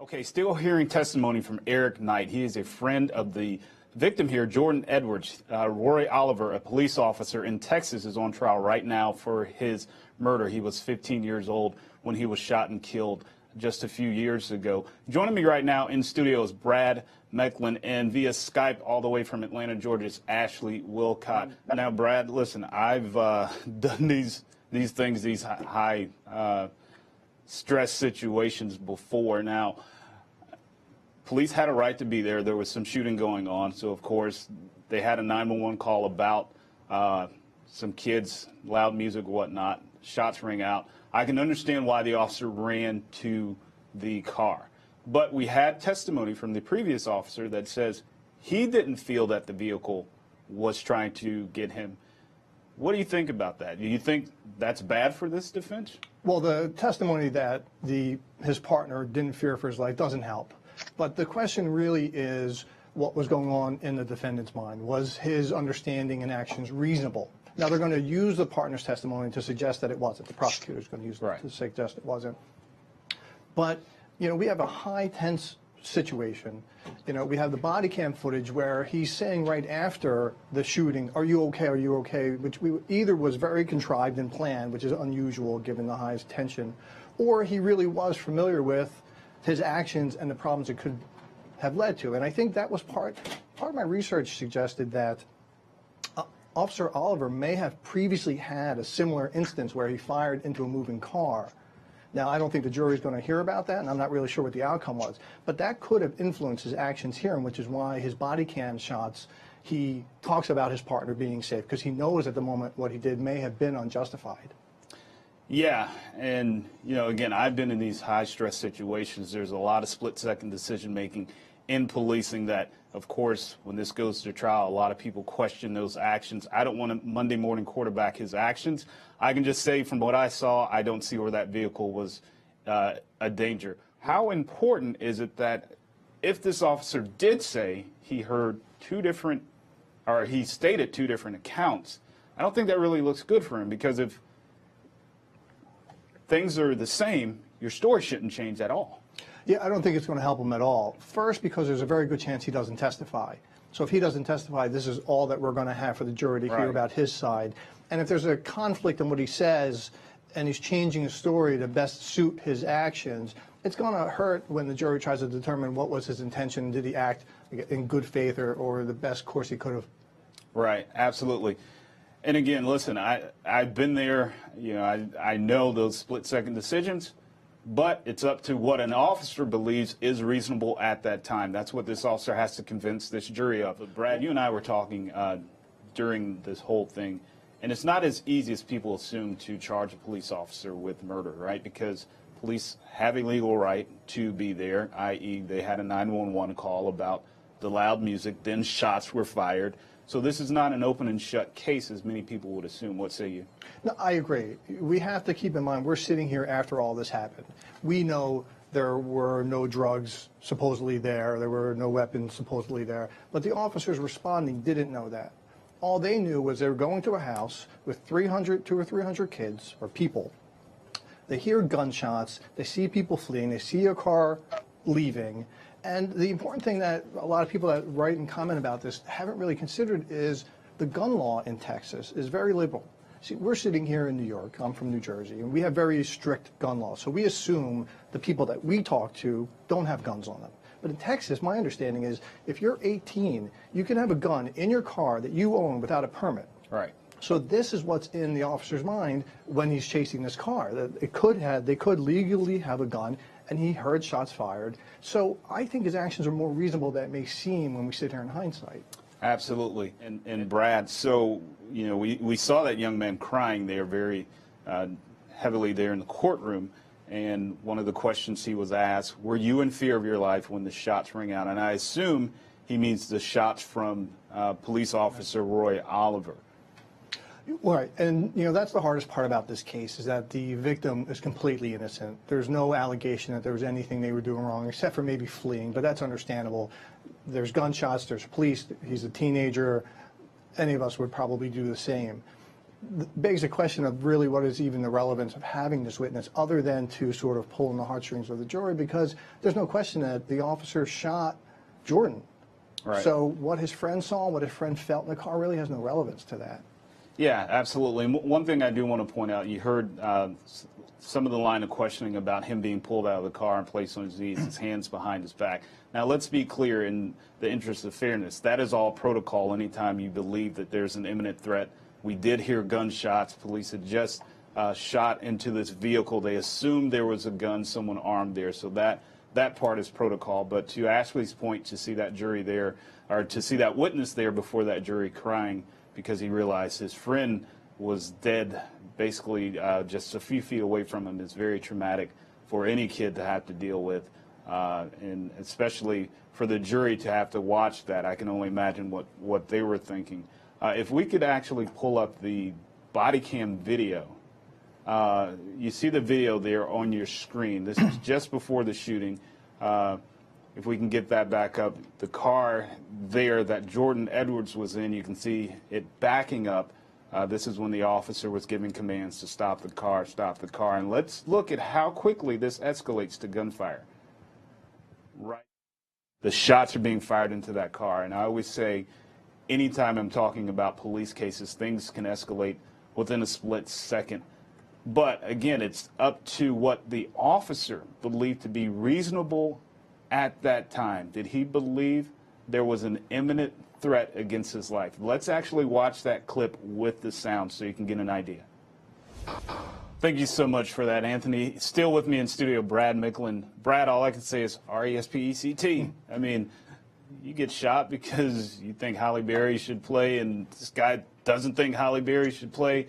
Okay, still hearing testimony from Eric Knight. He is a friend of the victim here, Jordan Edwards. Roy Oliver, a police officer in Texas, is on trial right now for his murder. He was 15 years old when he was shot and killed just a few years ago. Joining me right now in studio is Brad Micklin, and via Skype all the way from Atlanta, Georgia, is Ashley Wilcott. Now, Brad, listen, I've done these things, these high stress situations before. Now, police had a right to be there. There was some shooting going on, so of course they had a 911 call about some kids, loud music, whatnot. Shots ring out. I can understand why the officer ran to the car, but we had testimony from the previous officer that says he didn't feel that the vehicle was trying to get him. What do you think about that? Do you think that's bad for this defense? Well, the testimony that his partner didn't fear for his life doesn't help. But the question really is what was going on in the defendant's mind. Was his understanding and actions reasonable? Now, they're going to use the partner's testimony to suggest that it wasn't. The prosecutor's going to use it to suggest it wasn't. But, you know, we have a high tense situation. You know, we have the body cam footage where he's saying right after the shooting, "Are you okay? Are you okay?" Which either was very contrived and planned, which is unusual given the highest tension, or he really was familiar with his actions and the problems it could have led to. And I think that was part of my research suggested that Officer Oliver may have previously had a similar instance where he fired into a moving car. Now, I don't think the jury's going to hear about that, and I'm not really sure what the outcome was. But that could have influenced his actions here, which is why his body cam shots, he talks about his partner being safe, because he knows at the moment what he did may have been unjustified. Yeah, and, you know, again, I've been in these high-stress situations. There's a lot of split-second decision-making in policing that, of course, when this goes to trial, a lot of people question those actions. I don't want to Monday morning quarterback his actions. I can just say from what I saw, I don't see where that vehicle was a danger. How important is it that if this officer did say he heard he stated two different accounts, I don't think that really looks good for him, because if things are the same, your story shouldn't change at all. Yeah, I don't think it's going to help him at all. First, because there's a very good chance he doesn't testify. So if he doesn't testify, this is all that we're going to have for the jury to hear about his side. And if there's a conflict in what he says and he's changing his story to best suit his actions, it's going to hurt when the jury tries to determine what was his intention. Did he act in good faith or the best course he could have? Right, absolutely. And again, listen, I've been there. You know, I know those split-second decisions. But it's up to what an officer believes is reasonable at that time. That's what this officer has to convince this jury of. But Brad, you and I were talking during this whole thing, and it's not as easy as people assume to charge a police officer with murder, right? Because police have a legal right to be there, i.e. they had a 911 call about the loud music, then shots were fired. So this is not an open and shut case as many people would assume. What say you? No, I agree. We have to keep in mind we're sitting here after all this happened. We know there were no drugs supposedly there. There were no weapons supposedly there. But the officers responding didn't know that. All they knew was they were going to a house with 200 or 300 kids or people. They hear gunshots. They see people fleeing. They see a car leaving. And the important thing that a lot of people that write and comment about this haven't really considered is the gun law in Texas is very liberal. See, we're sitting here in New York. I'm from New Jersey, and we have very strict gun laws. So we assume the people that we talk to don't have guns on them. But in Texas, my understanding is if you're 18, you can have a gun in your car that you own without a permit. Right. So this is what's in the officer's mind when he's chasing this car. That they could legally have a gun, and he heard shots fired. So I think his actions are more reasonable than it may seem when we sit here in hindsight. Absolutely. And Brad, so, you know, we saw that young man crying there very heavily there in the courtroom. And one of the questions he was asked, were you in fear of your life when the shots rang out? And I assume he means the shots from police officer Roy Oliver. Right, and you know that's the hardest part about this case is that the victim is completely innocent. There's no allegation that there was anything they were doing wrong, except for maybe fleeing, but that's understandable. There's gunshots, there's police, he's a teenager. Any of us would probably do the same. begs the question of really what is even the relevance of having this witness other than to sort of pull in the heartstrings of the jury, because there's no question that the officer shot Jordan. Right. So what his friend saw, what his friend felt in the car really has no relevance to that. Yeah, absolutely. And one thing I do want to point out, you heard some of the line of questioning about him being pulled out of the car and placed on his knees, his hands behind his back. Now, let's be clear in the interest of fairness. That is all protocol anytime you believe that there's an imminent threat. We did hear gunshots. Police had just shot into this vehicle. They assumed there was a gun, someone armed there. So that part is protocol. But to Ashley's point, to see that jury there, or to see that witness there before that jury crying because he realized his friend was dead, basically just a few feet away from him, is very traumatic for any kid to have to deal with, and especially for the jury to have to watch that. I can only imagine what they were thinking. If we could actually pull up the body cam video, you see the video there on your screen. This is just before the shooting. If we can get that back up, the car there that Jordan Edwards was in, you can see it backing up. This is when the officer was giving commands to stop the car, and let's look at how quickly this escalates to gunfire. Right. The shots are being fired into that car, and I always say, anytime I'm talking about police cases, things can escalate within a split second. But again, it's up to what the officer believed to be reasonable at that time. Did he believe there was an imminent threat against his life? Let's actually watch that clip with the sound so you can get an idea. Thank you so much for that, Anthony. Still with me in studio, Brad Micklin. Brad, all I can say is R-E-S-P-E-C-T. I mean, you get shot because you think Halle Berry should play, and this guy doesn't think Halle Berry should play.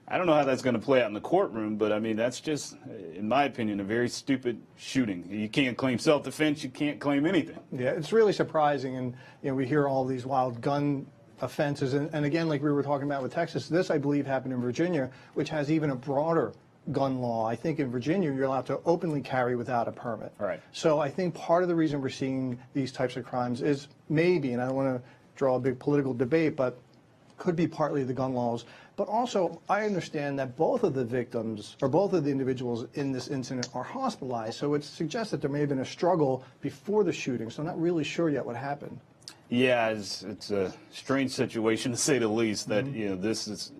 I don't know how that's going to play out in the courtroom, but I mean, that's just, in my opinion, a very stupid shooting. You can't claim self-defense. You can't claim anything. Yeah, it's really surprising, and we hear all these wild gun offenses, and again, like we were talking about with Texas, this I believe happened in Virginia, which has even a broader gun law. I think in Virginia you're allowed to openly carry without a permit. Right. So I think part of the reason we're seeing these types of crimes is maybe, and I don't want to draw a big political debate, but could be partly the gun laws. But also, I understand that both of the victims, or both of the individuals in this incident, are hospitalized. So it suggests that there may have been a struggle before the shooting. So I'm not really sure yet what happened. Yeah, it's a strange situation, to say the least, that this is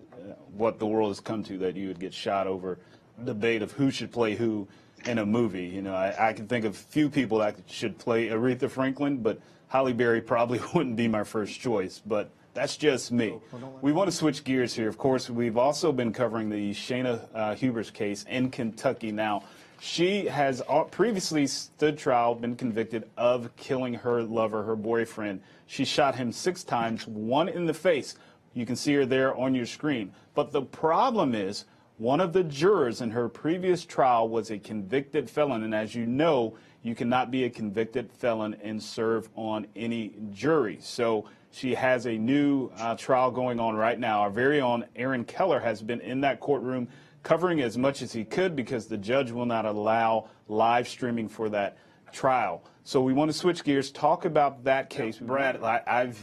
what the world has come to, that you would get shot over debate of who should play who in a movie. I can think of few people that should play Aretha Franklin, but Halle Berry probably wouldn't be my first choice. But that's just me. We want to switch gears here. Of course, we've also been covering the Shayna Huber's case in Kentucky. Now, she has previously stood trial, been convicted of killing her lover, her boyfriend. She shot him 6 times, 1 in the face. You can see her there on your screen. But the problem is, one of the jurors in her previous trial was a convicted felon. And as you know, you cannot be a convicted felon and serve on any jury. So she has a new trial going on right now. Our very own Aaron Keller has been in that courtroom covering as much as he could because the judge will not allow live streaming for that trial. So we want to switch gears, talk about that case. Brad, I've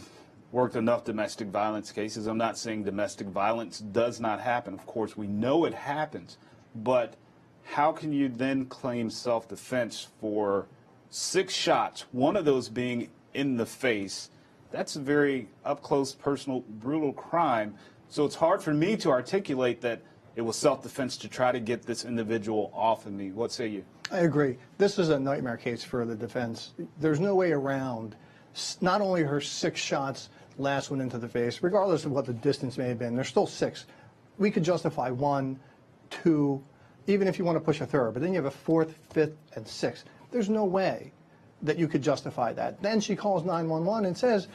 worked enough domestic violence cases. I'm not saying domestic violence does not happen. Of course, we know it happens. But how can you then claim self-defense for 6 shots, one of those being in the face? That's a very up-close, personal, brutal crime. So it's hard for me to articulate that it was self-defense to try to get this individual off of me. What say you? I agree. This is a nightmare case for the defense. There's no way around not only her 6 shots, last one into the face, regardless of what the distance may have been, there's still 6. We could justify 1, 2, even if you want to push a third, but then you have a 4th, 5th, and 6th. There's no way that you could justify that. Then she calls 911 and says,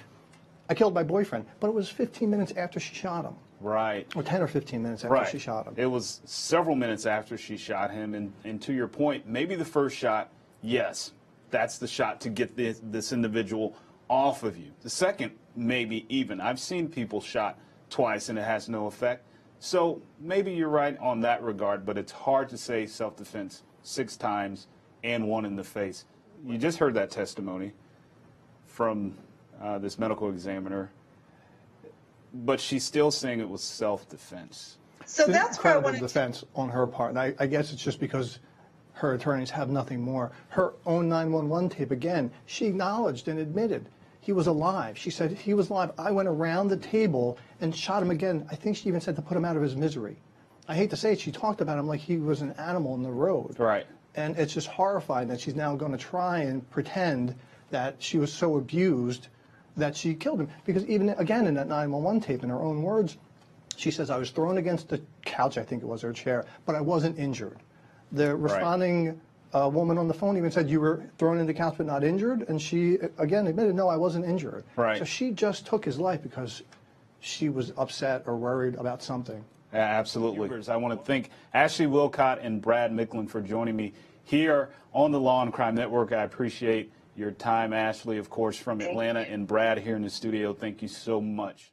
I killed my boyfriend, but it was 15 minutes after she shot him. Right. Or 10 or 15 minutes after she shot him. It was several minutes after she shot him, and to your point, maybe the first shot, yes, that's the shot to get this individual off of you. The second, maybe even. I've seen people shot twice and it has no effect. So maybe you're right on that regard, but it's hard to say self-defense 6 times and 1 in the face. You just heard that testimony from this medical examiner. but she's still saying it was self-defense. So that's where I Incredible wanted to. defense on her part. And I guess it's just because her attorneys have nothing more. Her own 911 tape, again, she acknowledged and admitted he was alive. She said he was alive. I went around the table and shot him again. I think she even said to put him out of his misery. I hate to say it, she talked about him like he was an animal in the road. Right. And it's just horrifying that she's now going to try and pretend that she was so abused that she killed him. Because even, again, in that 911 tape, in her own words, she says, I was thrown against the couch, I think it was, her chair, but I wasn't injured. The responding woman on the phone even said, you were thrown into the couch but not injured? And she, again, admitted, no, I wasn't injured. Right. So she just took his life because she was upset or worried about something. Yeah, absolutely. I want to thank Ashley Wilcott and Brad Micklin for joining me here on the Law and Crime Network. I appreciate your time, Ashley, of course, from Atlanta, and Brad here in the studio. Thank you so much.